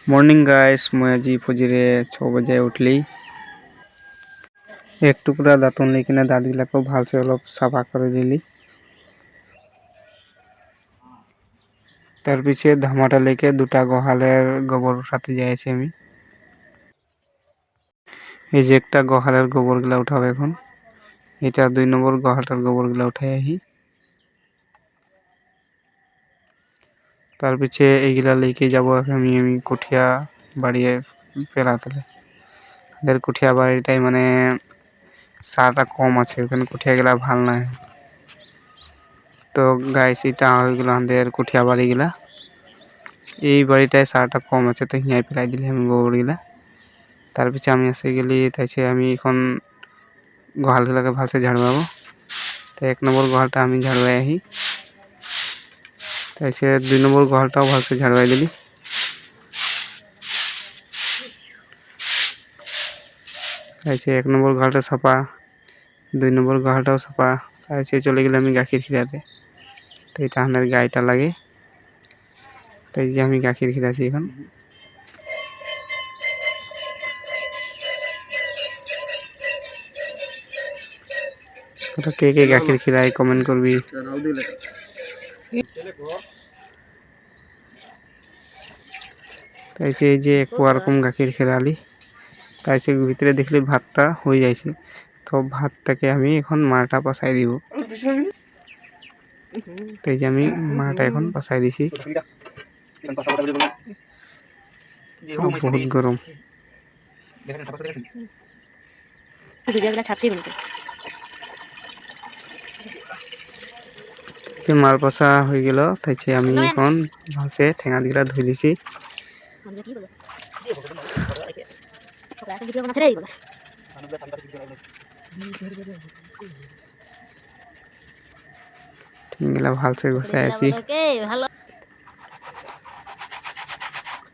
Morning guys मैं आज फुजिरे 6 बजे उठली एक टुकड़ा दातन लेकिन दादी को भाल से अलग साफा कर दिली तार पीछे धामाटा लेके दुटा गोहालेर गोबर उठाते जाइए आमी এই যে একটা গোহালের গোবরগুলা উঠাবো এখন এটা 2 নম্বর গোহালটার গোবরগুলা উঠাই আহি তার পিছে এইগুলা লেকে যাব আমি কুঠিয়া বাড়িয়ে ফেলাতলে এদের কুঠিয়া বাড়িটাই মানে সারটা কম আছে ওখানে কুঠিয়া গেলা ভাল না তো গাইস এটা হয়ে গেল আমাদের কুঠিয়া বাড়িগুলা এই বাড়িটায় সারটা কম আছে তো হিয়াই ফেলাই দিলে আমি গোবরগুলা তার পিছে আমি এসে গেলি তাইছে আমি এখন গোহালগুলাকে ভালসে ঝাড়বাবো তো 1 নম্বর গোহালটা আমি ঝাড়বাই আহি তাইছে 2 নম্বর গোহালটাও ভালসে ঝাড়বাই দিলি তাইছে 1 নম্বর গোহালটা সাফা 2 নম্বর গোহালটাও সাফা তাইছে চলে গেলে আমি গাখির খিরাতে তো এটা আমাদের গাইটা লাগে তাই যে আমি গাখির খিরাছি এখন তো কে কে গাখির খিরাই কমেন্ট করবি তাইছে এই যে একরকম গাখির খিরালি তাইছে ভিতরে দেখলে ভাতটা হয়ে যাইছে তো ভাতটাকে আমি এখন মাটা বসাই দিব তাই যে আমি মাটা এখন বসাই দিছি বহুত গরম সে মার পসা হয়ে গেল তাইছে আমি এখন ভালসে ঠেঙা দিলা ধুই দিছি ঠেঙ্গিলা ভালসে ঘষাই আছি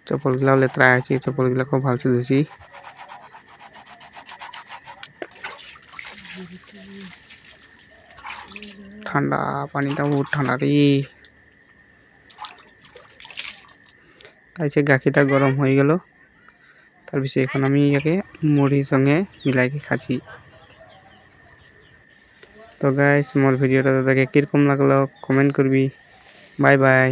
চপলগুলাও লেতরা আছে চপলগুলাকেও ভালসে ধুছি ঠান্ডা পানিটা বহুত ঠান্ডা রে তাইছে গাখিটা গরম হয়ে গেল তার পিছে এখন আমি ইয়াকে মুড়ির সঙ্গে মিলাইকে খাচ্ছি তো গাইস মোর ভিডিওটা তোদেরকে কিরকম লাগলো কমেন্ট করবি বাই বাই।